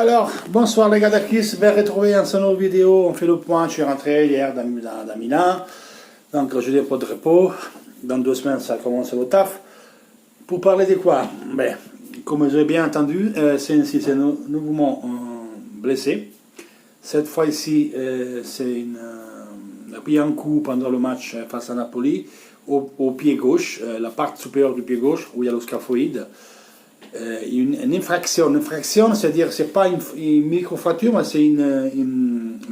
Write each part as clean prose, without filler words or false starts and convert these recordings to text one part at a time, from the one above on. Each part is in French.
Alors, bonsoir les gars d'Akis, bien retrouvé dans cette nouvelle vidéo. On fait le point, je suis rentré hier dans Milan, donc je n'ai pas de repos. Dans 2 semaines, ça commence le taf. Pour parler de quoi? Ben, comme vous avez bien entendu, c'est nouvellement blessé. Cette fois-ci, il a pris un coup pendant le match face à Napoli, au pied gauche, la partie supérieure du pied gauche, où il y a le scaphoïde. Une infraction, c'est-à-dire c'est pas une micro-fracture, mais c'est un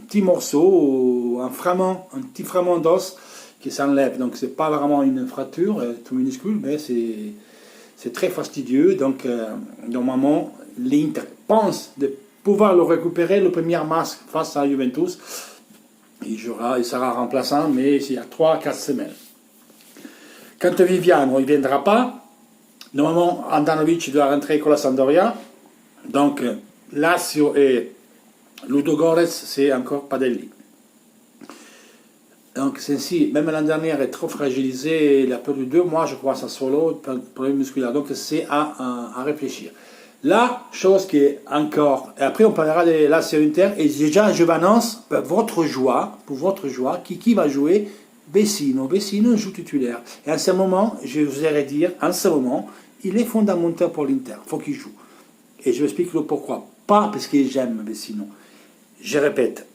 petit morceau, un petit fragment d'os qui s'enlève. Donc c'est pas vraiment une fracture tout minuscule, mais c'est très fastidieux. Donc normalement l'Inter pense de pouvoir le récupérer le premier match face à Juventus. Il sera remplaçant, mais il y a 3-4 semaines. Quand Viviano ne viendra pas, normalement, Andanovic doit rentrer avec la Sampdoria. Donc, Lazio et Ludogorets, c'est encore Padelli. Donc, Sensi, même l'année dernière, est trop fragilisé. Il a perdu 2 mois, je crois, à Sassuolo, problème musculaire. Donc, c'est à réfléchir. La chose qui est encore, et après on parlera de Lazio Inter, et déjà je vous annonce pour votre joie, qui va jouer. Vecino joue titulaire. Et en ce moment, je vous irai dire, en ce moment, il est fondamental pour l'Inter. Il faut qu'il joue. Et je vous explique le pourquoi. Pas parce que j'aime Vecino. Je répète,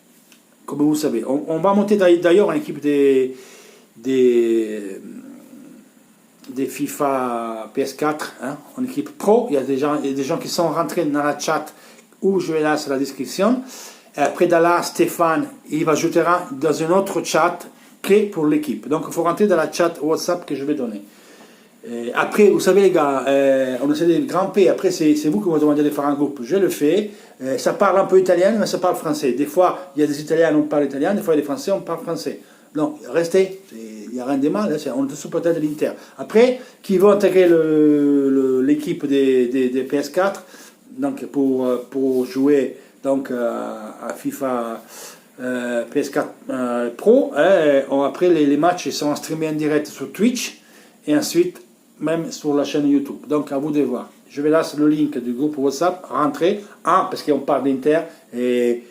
comme vous savez, on va monter d'ailleurs en équipe des FIFA PS4, hein, en équipe pro. Il y a des gens qui sont rentrés dans la chat où je vais laisser la description. Et après, là, Stéphane, il va ajouter dans un autre chat clé pour l'équipe. Donc, il faut rentrer dans la chat WhatsApp que je vais donner. Après, vous savez les gars, on essaie de grimper. Après, c'est vous qui me demandez de faire un groupe. Je le fais. Ça parle un peu italien, mais ça parle français. Des fois, il y a des Italiens, on parle italien. Des fois, il y a des Français, on parle français. Donc, restez. Il n'y a rien de mal. Hein, on est dessous peut-être de l'Inter. Après, qui vont intégrer l'équipe des PS4 donc pour jouer donc, à FIFA PS4 Pro. Après, les matchs ils sont streamés en direct sur Twitch et ensuite même sur la chaîne YouTube. Donc, à vous de voir. Je vais laisser le link du groupe WhatsApp. Rentrez. Parce qu'on parle d'Inter et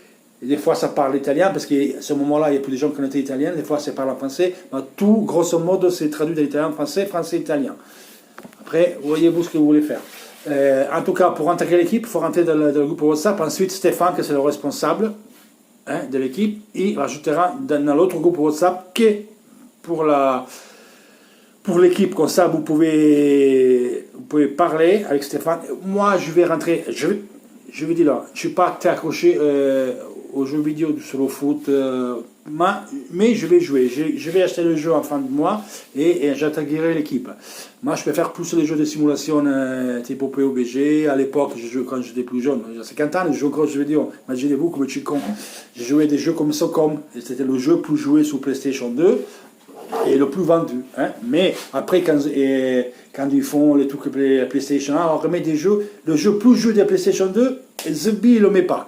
des fois ça parle italien parce qu'à ce moment-là il y a plus de gens qui connaissent italien. Des fois ça parle en français. Mais tout, grosso modo, c'est traduit de l'italien en français, italien. Après, voyez-vous ce que vous voulez faire. En tout cas, pour intégrer l'équipe, il faut rentrer dans le groupe WhatsApp. Ensuite, Stéphane, qui c'est le responsable de l'équipe, il rajoutera dans l'autre groupe WhatsApp que pour l'équipe. Comme ça, vous pouvvais parler avec Stéphane. Moi, je vais rentrer. Je vais dire là, je ne suis pas très accroché aux jeux vidéo sur le foot, mais je vais jouer. Je vais acheter le jeu en fin de mois et j'intégrerai l'équipe. Moi, je peux faire plus les jeux de simulation type PUBG. À l'époque, je jouais quand j'étais plus jeune. J'ai 50 ans, je joue encore aux jeux vidéo. Imaginez-vous comme je suis con. J'ai joué des jeux comme Socom. C'était le jeu plus joué sur PlayStation 2 et le plus vendu. Hein. Mais après, quand ils font les trucs PlayStation 1, on remet des jeux. Le jeu plus joué de PlayStation 2, et The ne le met pas.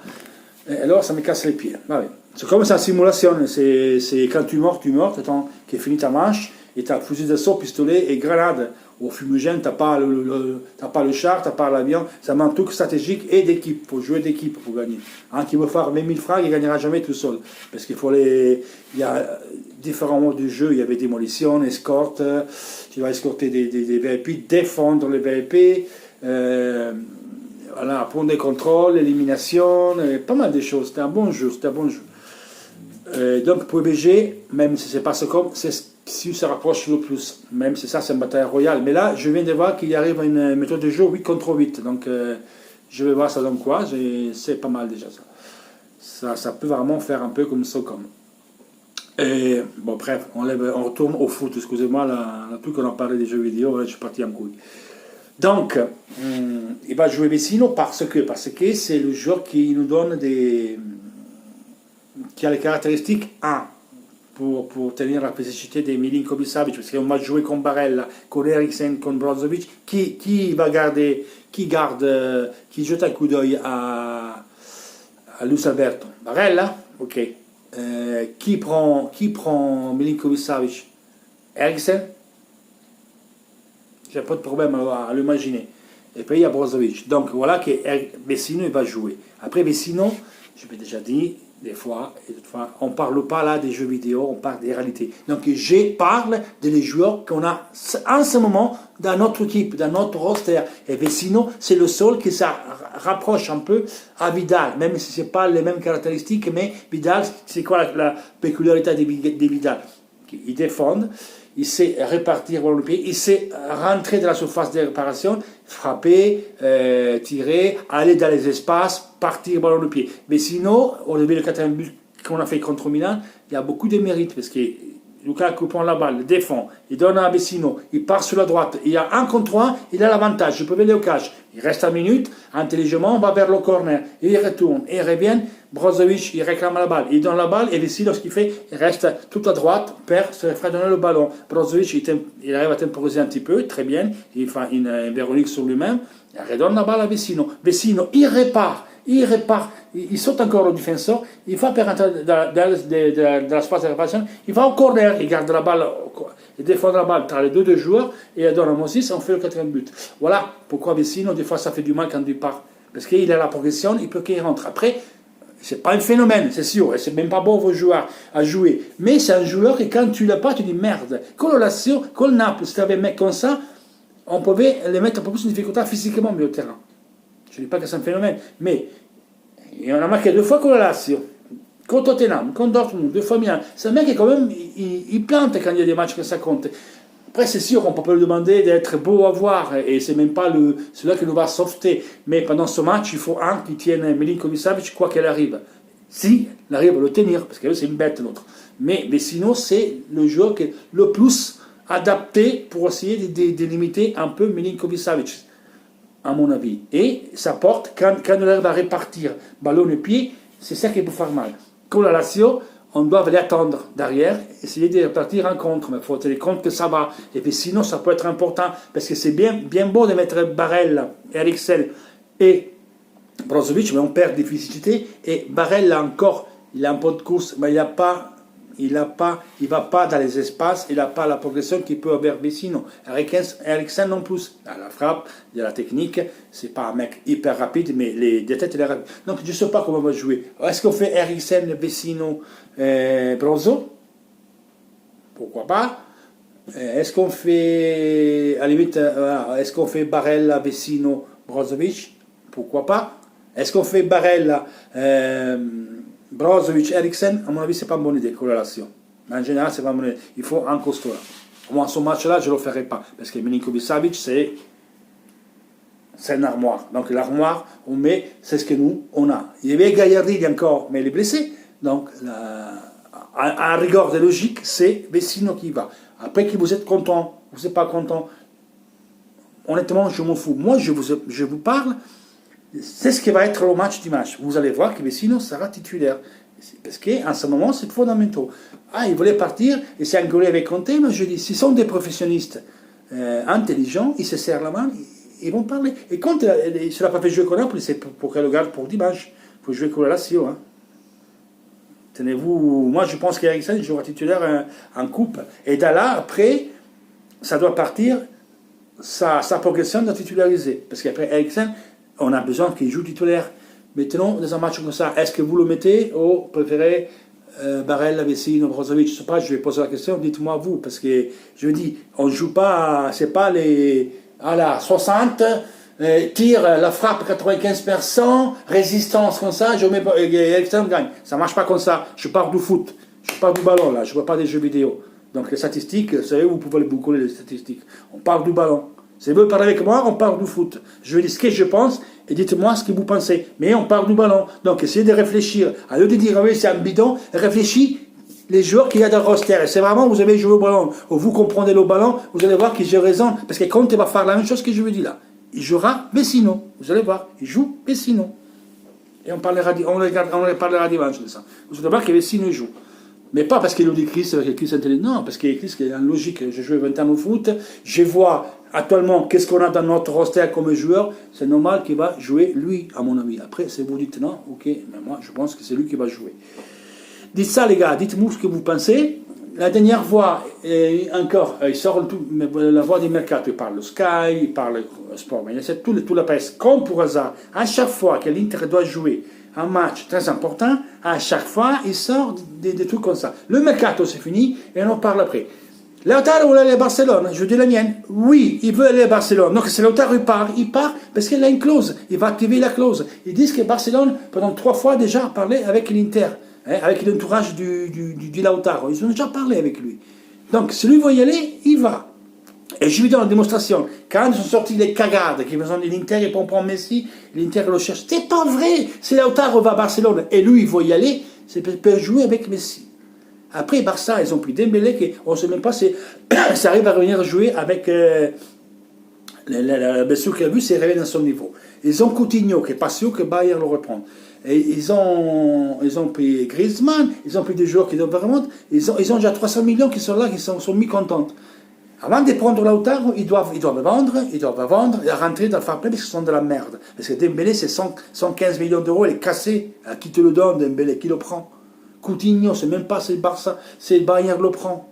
Et alors, ça me casse les pieds. Ah oui. C'est comme ça en simulation. C'est quand tu meurs, attends, qu'il est fini ta manche, et tu as fusil d'assaut, pistolet et grenade. Au fumigène, tu n'as pas le char, tu n'as pas l'avion. Ça manque tout stratégique et d'équipe. Il faut jouer d'équipe pour gagner. Qui veut faire 1000 francs, il ne gagnera jamais tout seul. Parce qu'il faut il y a différents modes de jeu. Il y avait démolition, escorte. Tu vas escorter des VIP, défendre les VIP. Voilà, prendre des contrôles, élimination, pas mal de choses. C'était un bon jeu. Donc pour PUBG, même si c'est pas ce comme, c'est si on se rapproche le plus. Même si ça c'est une bataille royale. Mais là, je viens de voir qu'il arrive à une méthode de jeu 8 contre 8. Donc je vais voir ça donne quoi. C'est pas mal déjà ça. Ça peut vraiment faire un peu comme ça comme. Et bon bref, on retourne au foot. Excusez-moi, la plus qu'on a parlé des jeux vidéo, je suis parti en couille. Donc, il va jouer Vecino parce que c'est le joueur qui nous donne qui a les caractéristiques 1 pour tenir la physicité des Milinkovic Savic, parce qu'on va jouer con Barella, con Eriksen, con Brozovic, qui jette un coup d'œil à Luis Alberto. Barella, ok. Qui prend Milinkovic Savic? Eriksen? J'ai pas de problème à l'imaginer. et puis il y a Brozovic. Donc voilà que Vecino il va jouer. Après Vecino, je l'ai déjà dit, des fois, on ne parle pas là des jeux vidéo, on parle des réalités. Donc je parle des joueurs qu'on a en ce moment dans notre équipe, dans notre roster. Et Vecino, c'est le seul qui se rapproche un peu à Vidal, même si ce n'est pas les mêmes caractéristiques, mais Vidal, c'est quoi la peculiarité de Vidal? Il défend, il sait répartir le pied, il sait rentrer dans la surface de réparation, frapper, tirer, aller dans les espaces, partir ballon de pied. Mais sinon, au début du quatrième but qu'on a fait contre Milan, il y a beaucoup de mérite parce que Lukaku prend la balle, défend, il donne à Vecino, il part sur la droite, il y a un contre un, il a l'avantage, je peux aller au cash. Il reste 1 minute, intelligemment, on va vers le corner, il retourne, il revient, Brozovic, il réclame la balle, il donne la balle, et Vecino, ce qu'il fait, il reste tout à droite, perd, se fait donner le ballon. Brozovic, il arrive à temporiser un petit peu, très bien, il fait une Véronique sur lui-même, il redonne la balle à Vecino. Vecino, il repart, il saute encore au défenseur, il va per rentrer dans l'espace de réparation, il va au corner, il garde la balle, il défend la balle entre les deux joueurs, et il donne à Moses, on fait le quatrième but. Voilà pourquoi Vecino, des fois ça fait du mal quand il part, parce qu'il a la progression, il peut qu'il rentre. Après, c'est pas un phénomène, c'est sûr, et c'est même pas bon vos joueurs à jouer, mais c'est un joueur que quand tu l'as pas, tu dis merde. Quand le Lazio, quand le Naples, si tu avais un mec comme ça, on pouvait les mettre un peu plus de difficulté physiquement au milieu de terrain. Je ne dis pas que c'est un phénomène, mais on a marqué 2 fois contre la Lazio, contre Tottenham, contre Dortmund, 2 fois Milan. C'est un mec qui quand même, il plante quand il y a des matchs que ça compte. Après, c'est sûr qu'on ne peut pas lui demander d'être beau à voir, et c'est même pas celui qui nous va sauveter. Mais pendant ce match, il faut un qui tienne Milinkovic-Savic quoi qu'elle arrive. Si il arrive à le tenir, parce que c'est une bête l'autre. Mais sinon, c'est le joueur qui est le plus adapté pour essayer de limiter un peu Milinkovic-Savic, à mon avis. Et ça porte, quand il arrive à répartir ballon et pied, c'est ça qui peut faire mal. Comme la Lazio, on doit les attendre derrière, essayer de répartir en contre, mais il faut tenir compte que ça va. Et puis sinon, ça peut être important, parce que c'est bien beau de mettre Barella, Eriksen et Brozovic, mais on perd d'efficacité, et Barella encore, il a un peu de course, mais il va pas dans les espaces, il n'a pas la progression qu'il peut avoir Vecino. Eriksen non plus. À la frappe, il y a la technique, c'est pas un mec hyper rapide, mais des têtes, il est rapide. Donc je ne sais pas comment on va jouer. Est-ce qu'on fait Eriksen, Vecino, Brozo? Pourquoi pas? Est-ce qu'on fait, à la limite, est-ce qu'on fait Barella, Vecino, Brozovic? Pourquoi pas? Est-ce qu'on fait Barella, Brozovic, Eriksen? À mon avis, ce n'est pas une bonne idée, corrélation. En général, ce n'est pas une bonne idée. Il faut un costaud là. Moi, ce match-là, je ne le ferai pas. Parce que Milinkovic-Savic, c'est une armoire. Donc, l'armoire, on met, c'est ce que nous, on a. Il y avait Gagliardini encore, mais il est blessé. Donc, à rigueur de logique, c'est Vecino qui va. Après que vous êtes content, vous n'êtes pas content, honnêtement, je m'en fous. Moi, je vous parle. C'est ce qui va être le match dimanche. Vous allez voir que Vecino sera titulaire. Parce qu'en ce moment, c'est fondamental. Il voulait partir et s'est engueulé avec Conte, mais je dis, s'ils sont des professionnalistes intelligents, ils se serrent la main, ils vont parler. Et quand il ne pas fait jouer contre Naples, c'est pour qu'elle le garde pour dimanche. Il faut jouer contre la Lazio. Tenez-vous, moi je pense qu'Eriksen jouera titulaire en coupe. Et de là, après, ça doit partir, sa progression doit titulariser. Parce qu'après Eriksen, on a besoin qu'il joue titulaire. Maintenant, dans un match comme ça, est-ce que vous le mettez ou préférez Barella, Vecino, Brozovic? Je ne sais pas, je vais poser la question, dites-moi vous, parce que je vous dis, on ne joue pas, c'est pas les 60, tir, la frappe 95%, résistance comme ça, je mets Eriksen gagne. Ça ne marche pas comme ça. Je parle du foot, je parle du ballon là, je ne vois pas des jeux vidéo. Donc les statistiques, vous savez, vous pouvez vous coller les statistiques. On parle du ballon. Si vous parlez avec moi, on parle du foot. Je vais dire ce que je pense et dites-moi ce que vous pensez. Mais on parle du ballon. Donc essayez de réfléchir. Au lieu de dire, oui, c'est un bidon, réfléchis les joueurs qu'il y a dans le roster. Et c'est vraiment, vous avez joué au ballon, ou vous comprenez le ballon, vous allez voir que j'ai raison. Parce que Conte va faire la même chose que je vous dis là. Il jouera Vecino. Vous allez voir, il joue Vecino. Et on parlera dimanche de ça. Vous allez voir que Vecino joue. Mais pas parce qu'il nous dit Chris, parce que Chris est intelligent. Non, parce que Chris est en logique. J'ai joué 20 ans au foot. Je vois actuellement qu'est-ce qu'on a dans notre roster comme joueur. C'est normal qu'il va jouer lui, à mon avis. Après, si vous dites non, ok. Mais moi, je pense que c'est lui qui va jouer. Dites ça, les gars. Dites-moi ce que vous pensez. La dernière fois, encore, il sort la voix du mercato, il parle Sky, il parle sport, mais c'est tout la presse. Comme pour hasard, à chaque fois que l'Inter doit jouer un match très important, à chaque fois, il sort des trucs comme ça. Le mercato, c'est fini, et on en parle après. Lautaro veut aller à Barcelone, je dis la mienne. Oui, il veut aller à Barcelone. Donc, c'est Lautaro, il part parce qu'il a une clause. Il va activer la clause. Ils disent que Barcelone, pendant 3 fois déjà, a parlé avec l'Inter, avec l'entourage du Lautaro. Ils ont déjà parlé avec lui. Donc, si lui veut y aller, il va. Et je lui donne la démonstration. Quand ils sont sortis les cagades, qui besoin de l'Inter et pour prendre Messi, l'Inter le cherche. C'est pas vrai. Si Lautaro va à Barcelone et lui, il veut y aller, c'est pour jouer avec Messi. Après, Barça, ils ont pris Dembélé, on ne sait même pas si ça arrive à revenir jouer avec la blessure qu'il a vue, c'est réveillé dans son niveau. Ils ont Coutinho, qui n'est pas sûr que Bayern le reprend. Et ils ont pris Griezmann, ils ont pris des joueurs qui doivent vraiment. Ils ont déjà 300 millions qui sont là, qui sont mis contents. Avant de prendre Lautaro, ils doivent vendre et rentrer dans le fair play parce qu'ils sont de la merde. Parce que Dembélé, c'est 115 millions d'euros, il est cassé. À qui te le donne, Dembélé, qui le prend? Coutinho, c'est même pas c'est Barça, c'est Bayern le prend.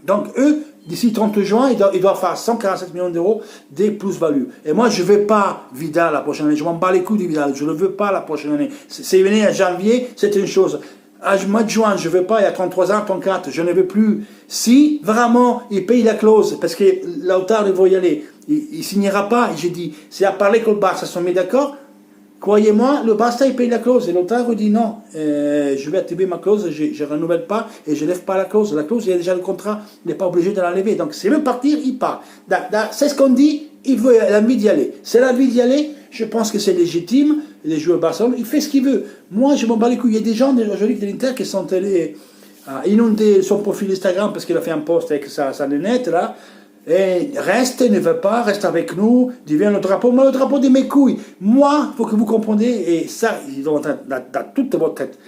Donc eux, d'ici 30 juin, ils doivent faire 147 millions d'euros des plus-values. Et moi, je ne veux pas Vidal la prochaine année. Je m'en bats les couilles de Vidal. Je ne le veux pas la prochaine année. C'est venu en janvier, c'est une chose. À mois de juin, je ne veux pas, il y a 33 ans, 34, je ne veux plus. Si vraiment il paye la clause, parce que Lautaro il va y aller, il ne signera pas, et j'ai dit, c'est à parler que le Barça sont mis d'accord. Croyez-moi, le Barça il paye la clause. Et Lautaro dit non, je vais activer ma clause, je ne renouvelle pas et je ne lève pas la clause. La clause, il y a déjà le contrat, il n'est pas obligé de la lever. Donc s'il veut partir, il part. C'est ce qu'on dit, il a envie d'y aller. C'est l'envie d'y aller, je pense que c'est légitime. Les joueurs Barcelone, il fait ce qu'il veut. Moi, je m'en bats les couilles. Il y a des gens aujourd'hui de l'Inter qui sont allés inonder son profil Instagram parce qu'il a fait un post avec sa lunette là. Et reste, ne veut pas, reste avec nous, devient le drapeau. Moi, le drapeau de mes couilles. Moi, il faut que vous compreniez, et ça, dans toute votre tête,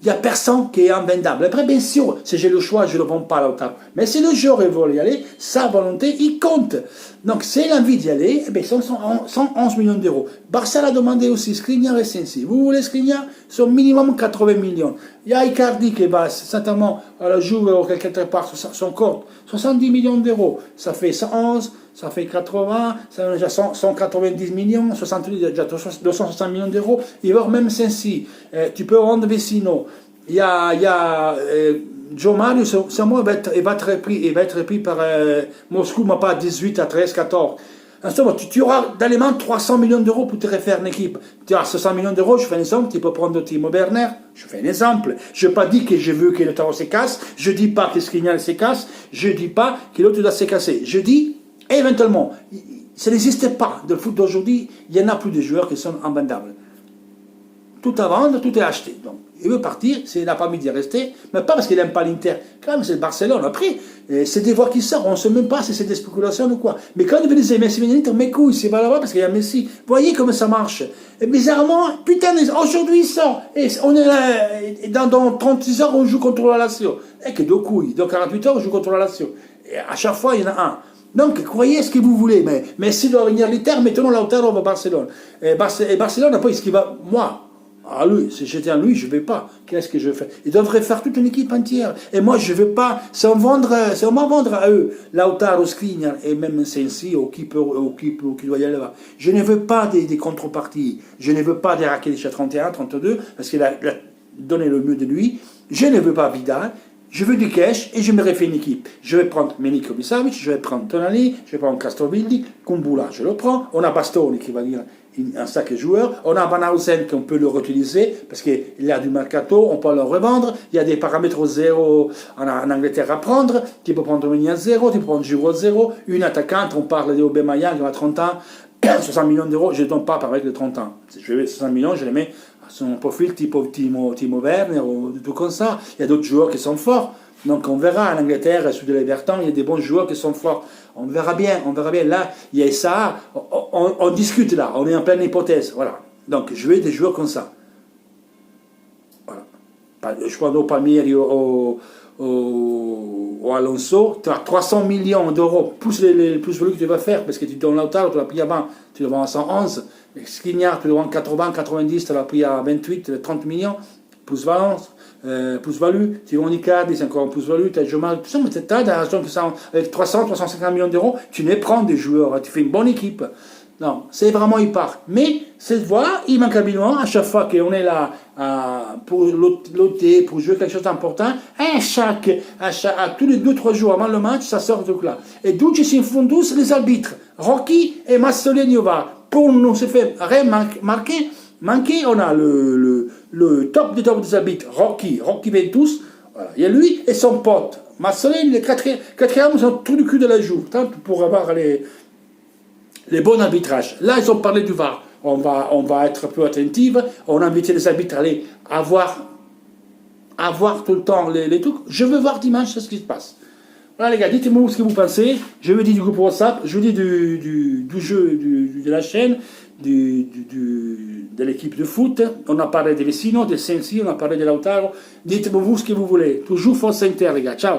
il n'y a personne qui est invendable. Après, bien sûr, si j'ai le choix, je ne le vends pas à l'autre. Mais si le joueur veut y aller, sa volonté, il compte. Donc, c'est l'envie d'y aller, eh bien, 111 millions d'euros. Barça l'a demandé aussi, Skriniar et Sensi. Vous voulez Skriniar? C'est minimum 80 millions. Il y a Icardi qui va certainement à la jouer quelque part sur son compte. 70 millions d'euros. Ça fait 111, ça fait 80, ça fait déjà 190 millions, 70, déjà 260 millions d'euros. Il va même Sensi. Tu peux vendre Vecino. Il y a Joe Marius, c'est moi, il va être repris par Moscou, mais pas 18 à 13, 14. En somme, tu auras dans les mains 300 millions d'euros pour te refaire une équipe. Tu as 600 millions d'euros, je fais un exemple, tu peux prendre Timo Werner, je fais un exemple. Je n'ai pas dit que je veux que le Lautaro se casse, je ne dis pas que Skriniar se casse, je ne dis pas que l'autre doit se casser. Je dis, éventuellement, ça n'existe pas. Dans le foot d'aujourd'hui, il n'y en a plus de joueurs qui sont invendables. Tout à vendre, tout est acheté. Donc, il veut partir, s'il n'a pas envie d'y rester, mais pas parce qu'il n'aime pas l'Inter. Quand même, c'est le Barcelone. Après, c'est des voix qui sortent, on ne sait même pas si c'est des spéculations ou quoi. Mais quand il veut dire Messi vient l'Inter, mes couilles, c'est pas là-bas parce qu'il y a Messi. Vous voyez comment ça marche. Et bizarrement, putain, aujourd'hui il sort. Et on est là, dans 36 heures, on joue contre la Lazio. Et que deux couilles. Dans 48 heures, on joue contre la Lazio. Et à chaque fois, il y en a un. Donc, croyez ce que vous voulez, mais s'il doit venir l'Inter, mettons Lautaro va Barcelone. Et Barcelone, après, ce qui va, moi, ah lui, si j'étais à lui, je ne vais pas. Qu'est-ce que je fais? Il devrait faire toute une équipe entière. Et moi, je ne vais pas. C'est on va vendre à eux, Lautaro, Skriniar et même Sensi, qui doit y aller là-bas. Je ne veux pas des contreparties. Je ne veux pas des Rakitic à 31, 32, parce qu'il a donné le mieux de lui. Je ne veux pas Vidal. Je veux du cash et je me refais une équipe. Je vais prendre Milinkovic Savic, je vais prendre Tonali, je vais prendre Castrovilli, Kumbula, je le prends. On a Bastoni qui va venir un sacré joueur. On a Van Hausen qu'on peut le réutiliser parce qu'il a du mercato, on peut le revendre. Il y a des paramètres zéro en Angleterre à prendre. Tu peux prendre Domini à zéro, tu peux prendre Giroud à zéro. Une attaquante, on parle de Aubameyang qui a 30 ans, 60 millions d'euros, je ne donne pas avec les 30 ans. Si je vais 60 millions, je les mets à son profil type Timo Werner ou tout comme ça. Il y a d'autres joueurs qui sont forts. Donc on verra en Angleterre, sous de l'Everton, il y a des bons joueurs qui sont forts. On verra bien. Là, il y a ça, on discute là, on est en pleine hypothèse. Voilà. Donc je veux des joueurs comme ça. Voilà. Je prends au Palmieri, au Alonso, tu as 300 millions d'euros, plus les plus-values que tu vas faire, parce que tu donnes Lautaro, tu l'as pris avant, tu le vends à 111. Skriniar, tu le vends 80, 90, tu l'as pris à 28, 30 millions, plus Valence. plus-value. Tu vends Icardi, c'est encore un plus-value. Tu as Jamal, tout ça, mais tu as des raisons qui sont avec 350 millions d'euros, tu ne prends des joueurs, tu fais une bonne équipe. Non, c'est vraiment il part. Mais cette voie, immanquablement, à chaque fois qu'on est là pour loter, pour jouer quelque chose d'important, à tous les 2-3 jours avant le match, ça sort de là. Et d'où si font tous les arbitres, Rocky et Massolini pour nous se faire manquer, on a le top des arbitres, Rocky Ventus, voilà. Il y a lui et son pote. Massolini, les quatrièmes sont tout du cul de la joue, pour avoir les bons arbitrages. Là, ils ont parlé du VAR. On va être plus attentif. On a invité les arbitres à aller voir tout le temps les trucs. Je veux voir dimanche ce qui se passe. Voilà les gars, dites-moi ce que vous pensez. Je vous dis du groupe WhatsApp, je vous dis du jeu de la chaîne, de l'équipe de foot. On a parlé des Vecino, des Sensi, on a parlé de Lautaro. Dites-moi vous ce que vous voulez. Toujours Force Inter les gars. Ciao.